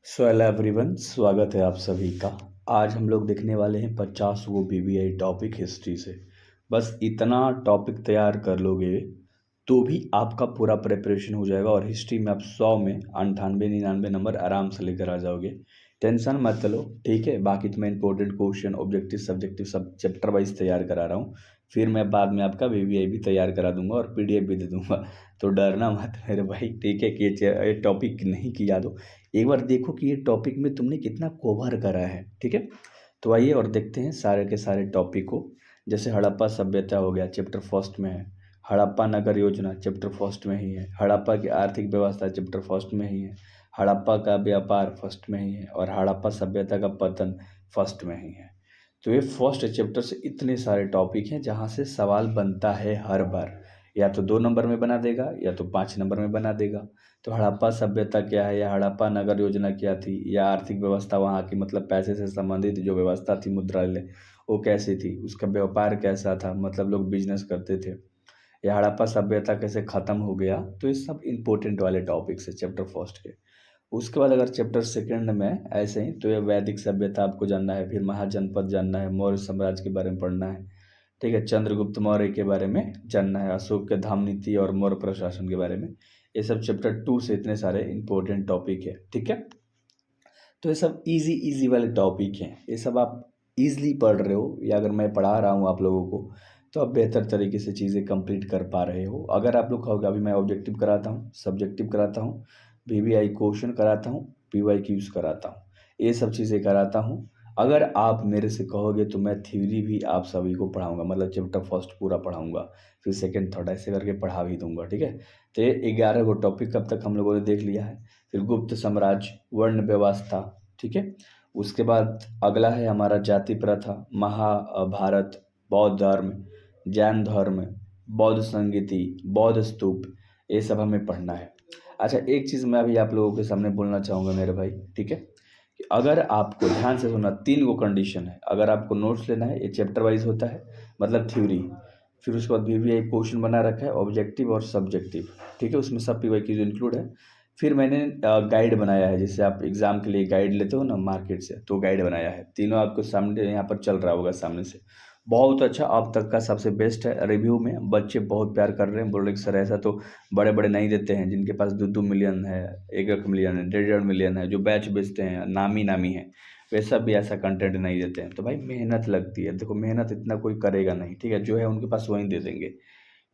So hello everyone, स्वागत है आप सभी का। आज हम लोग देखने वाले हैं 50 वो बीबीआई टॉपिक हिस्ट्री से। बस इतना टॉपिक तैयार कर लोगे तो भी आपका पूरा प्रिपरेशन हो जाएगा और हिस्ट्री में आप 100 में 98-99 नंबर आराम से लेकर आ जाओगे। टेंशन मत लो, ठीक है। बाकी तो मैं इंपॉर्टेंट क्वेश्चन, ऑब्जेक्टिव, सब्जेक्टिव सब चैप्टर वाइज तैयार करा रहा हूँ। फिर मैं बाद में आपका बीबीआई भी तैयार करा दूंगा और पीडीएफ भी दे दूंगा। तो डरना मत मेरे भाई, ठीक है। कि ये टॉपिक नहीं किया दो, एक बार देखो कि ये टॉपिक में तुमने कितना कवर करा है, ठीक है। तो आइए और देखते हैं सारे के सारे टॉपिक को। जैसे हड़प्पा सभ्यता हो गया, चैप्टर फर्स्ट में है। हड़प्पा नगर योजना चैप्टर फर्स्ट में ही है। हड़प्पा की आर्थिक व्यवस्था चैप्टर फर्स्ट में ही है। हड़प्पा का व्यापार फर्स्ट में ही है और हड़प्पा सभ्यता का पतन फर्स्ट में ही है। तो ये फर्स्ट चैप्टर से इतने सारे टॉपिक हैं जहाँ से सवाल बनता है हर बार। या तो 2 नंबर में बना देगा या तो 5 नंबर में बना देगा। तो हड़प्पा सभ्यता क्या है, या हड़प्पा नगर योजना क्या थी, या आर्थिक व्यवस्था वहाँ की मतलब पैसे से संबंधित जो व्यवस्था थी मुद्रालय वो कैसी थी, उसका व्यापार कैसा था, मतलब लोग बिजनेस करते थे, या हड़प्पा सभ्यता कैसे ख़त्म हो गया। तो ये सब इंपॉर्टेंट वाले टॉपिक्स है चैप्टर फर्स्ट के। उसके बाद अगर चैप्टर सेकंड में ऐसे ही तो ये वैदिक सभ्यता आपको जानना है, फिर महाजनपद जानना है, मौर्य साम्राज्य के बारे में पढ़ना है, ठीक है। चंद्रगुप्त मौर्य के बारे में जानना है, अशोक के धाम नीति और मौर्य प्रशासन के बारे में। ये सब चैप्टर 2 से इतने सारे इंपॉर्टेंट टॉपिक है, ठीक है। तो ये सब इजी इजी वाले टॉपिक हैं, ये सब आप इजली पढ़ रहे हो, या अगर मैं पढ़ा रहा हूँ आप लोगों को तो आप बेहतर तरीके से चीज़ें कंप्लीट कर पा रहे हो। अगर आप लोग कहोगे अभी मैं ऑब्जेक्टिव कराता हूँ, सब्जेक्टिव कराता हूँ, वीवीआई क्वेश्चन कराता हूँ, पीवाईक्यूज कराता हूँ, ये सब चीज़ें कराता हूँ। अगर आप मेरे से कहोगे तो मैं थ्योरी भी आप सभी को पढ़ाऊँगा, मतलब चैप्टर फर्स्ट पूरा पढ़ाऊँगा, फिर सेकेंड थर्ड ऐसे करके पढ़ा भी दूंगा, ठीक है। तो ये 11 गो टॉपिक कब तक हम लोगों ने देख लिया है। फिर गुप्त साम्राज्य, वर्ण व्यवस्था, ठीक है। उसके बाद अगला है हमारा जाति प्रथा, महाभारत, बौद्ध धर्म, जैन धर्म, बौद्ध संगीति, बौद्ध स्तूप, ये सब हमें पढ़ना है। अच्छा, एक चीज़ मैं अभी आप लोगों के सामने बोलना चाहूँगा मेरे भाई, ठीक है। कि अगर आपको ध्यान से सुना, 3 गो कंडीशन है। अगर आपको नोट्स लेना है, ये चैप्टर वाइज होता है, मतलब थ्योरी। फिर उसके बाद वीवीआई क्वेश्चन बना रखा है, ऑब्जेक्टिव और सब्जेक्टिव, ठीक है। उसमें सब पीवाईक्यूज इंक्लूड है। फिर मैंने गाइड बनाया है, जैसे आप एग्ज़ाम के लिए गाइड लेते हो ना मार्केट से, तो गाइड बनाया है। तीनों आपको सामने यहाँ पर चल रहा होगा सामने से। बहुत अच्छा, अब तक का सबसे बेस्ट है। रिव्यू में बच्चे बहुत प्यार कर रहे हैं, बोल रहे कि सर ऐसा तो बड़े बड़े नहीं देते हैं जिनके पास 2-2 मिलियन है, 1-1 मिलियन है, 1.5-1.5 मिलियन है, जो बैच बेचते हैं नामी नामी है, वे सब भी ऐसा कंटेंट नहीं देते हैं। तो भाई मेहनत लगती है, देखो मेहनत इतना कोई करेगा नहीं, ठीक है। जो है उनके पास वहीं दे देंगे,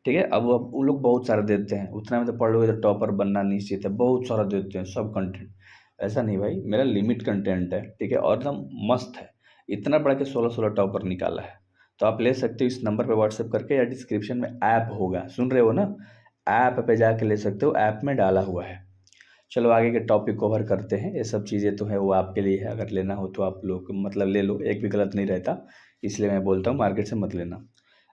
ठीक है। अब वो लोग बहुत सारा देते हैं, उतना में तो पढ़ लोगे तो टॉपर बनना निश्चित है। बहुत सारा देते हैं सब कंटेंट, ऐसा नहीं भाई, मेरा लिमिट कंटेंट है, ठीक है, और एकदम मस्त है। इतना बड़ा के 16-16 टॉपर निकाला है। तो आप ले सकते हो इस नंबर पे व्हाट्सएप करके, या डिस्क्रिप्शन में ऐप होगा, सुन रहे हो ना, ऐप पे जाके ले सकते हो, ऐप में डाला हुआ है। चलो आगे के टॉपिक कवर करते हैं। ये सब चीज़ें तो है वो आपके लिए है, अगर लेना हो तो आप लोग मतलब ले लो, एक भी गलत नहीं रहता, इसलिए मैं बोलता हूँ मार्केट से मत लेना।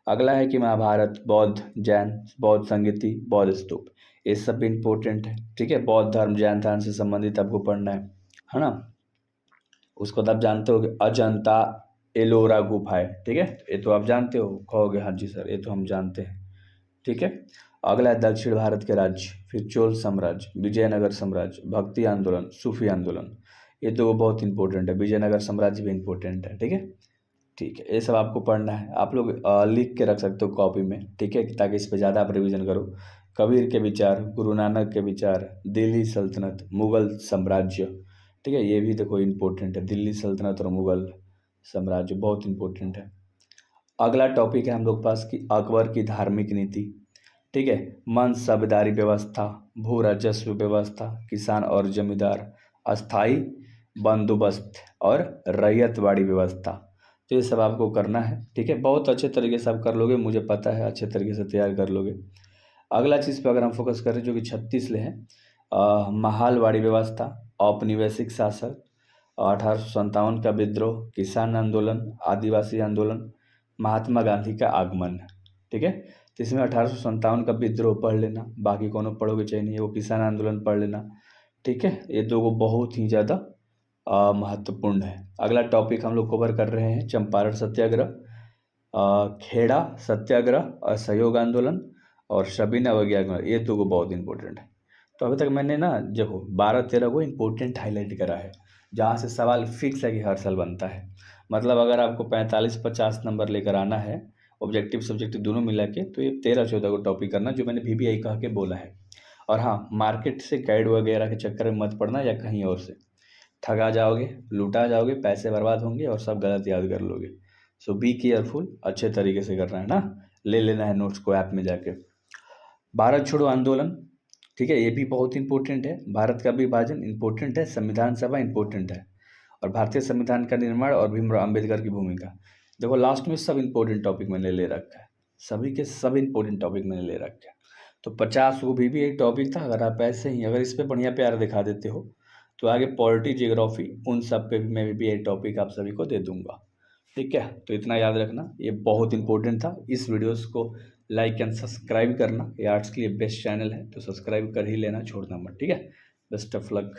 अगला है कि महाभारत, बौद्ध, जैन, बौद्ध संगीति, बौद्ध स्तूप, ये सब भी इम्पोर्टेंट है, ठीक है। बौद्ध धर्म, जैन धर्म से संबंधित आपको पढ़ना है ना। उसको तो आप जानते हो कि अजंता एलोरा गुफा है, ठीक है। ये तो आप जानते हो, कहोगे हाँ जी सर ये तो हम जानते हैं, ठीक है। अगला है दक्षिण भारत के राज्य, फिर चोल साम्राज्य, विजयनगर साम्राज्य, भक्ति आंदोलन, सूफी आंदोलन, ये तो बहुत इंपॉर्टेंट है। विजयनगर साम्राज्य भी इंपॉर्टेंट है, ठीक है। ठीक है, ये सब आपको पढ़ना है। आप लोग लिख के रख सकते हो कॉपी में, ठीक है, ताकि इस पर ज़्यादा आप रिवीजन करो। कबीर के विचार, गुरु नानक के विचार, दिल्ली सल्तनत, मुगल साम्राज्य, ठीक है, ये भी देखो इंपॉर्टेंट है। दिल्ली सल्तनत और मुगल साम्राज्य बहुत इंपॉर्टेंट है। अगला टॉपिक है हम लोग पास कि अकबर की धार्मिक नीति, ठीक है। मनसबदारी व्यवस्था, भू राजस्व व्यवस्था, किसान और जमींदार, अस्थाई बंदोबस्त और रैयतवाड़ी व्यवस्था। तो ये सब आपको करना है, ठीक है। बहुत अच्छे तरीके से आप कर लोगे, मुझे पता है अच्छे तरीके से तैयार कर लोगे। अगला चीज़ पे अगर हम फोकस करें जो कि 36 ले है, महालवाड़ी व्यवस्था, औपनिवेशिक शासक, 1857 का विद्रोह, किसान आंदोलन, आदिवासी आंदोलन, महात्मा गांधी का आगमन, ठीक है। तो इसमें 1857 का विद्रोह पढ़ लेना, बाकी कोनो पढ़ोगे चाहिए नहीं, वो किसान आंदोलन पढ़ लेना, ठीक है। ये दो को बहुत ही ज़्यादा महत्वपूर्ण है। अगला टॉपिक हम लोग कवर कर रहे हैं चंपारण सत्याग्रह, खेड़ा सत्याग्रह, असहयोग आंदोलन और सविनय अवज्ञा आंदोलन, ये दो को बहुत इंपॉर्टेंट है। तो अभी तक मैंने ना देखो 12-13 को इम्पोर्टेंट हाईलाइट करा है, जहाँ से सवाल फिक्स है कि हर साल बनता है। मतलब अगर आपको 45-50 नंबर लेकर आना है ऑब्जेक्टिव सब्जेक्टिव दोनों मिला के, तो ये 13-14 को टॉपिक करना जो मैंने VBI कह के बोला है। और हाँ, मार्केट से गाइड वगैरह के चक्कर में मत पड़ना या कहीं और से ठगा जाओगे, लूटा जाओगे, पैसे बर्बाद होंगे और सब गलत याद कर लोगे। सो बी केयरफुल, अच्छे तरीके से करना है ना, ले लेना है नोट्स को ऐप में जाके। भारत छोड़ो आंदोलन, ठीक है, ये भी बहुत इंपॉर्टेंट है। भारत का विभाजन इंपॉर्टेंट है, संविधान सभा इंपॉर्टेंट है, और भारतीय संविधान का निर्माण और भीमराव अंबेडकर की भूमिका। देखो लास्ट में सब इंपॉर्टेंट टॉपिक मैंने ले रखा है, सभी के सब इंपॉर्टेंट टॉपिक मैंने ले रखे हैं। तो 50 वो भी एक टॉपिक था। अगर आप ऐसे ही अगर इस पे बढ़िया प्यार दिखा देते हो तो आगे पॉलिटी जियोग्राफी उन सब पे भी मैं भी एक टॉपिक आप सभी को दे दूंगा। ठीक है, तो इतना याद रखना, ये बहुत इंपॉर्टेंट था। इस वीडियोस को लाइक एंड सब्सक्राइब करना, ये आर्ट्स के लिए बेस्ट चैनल है, तो सब्सक्राइब कर ही लेना, छोड़ना मत। ठीक है, बेस्ट ऑफ लक।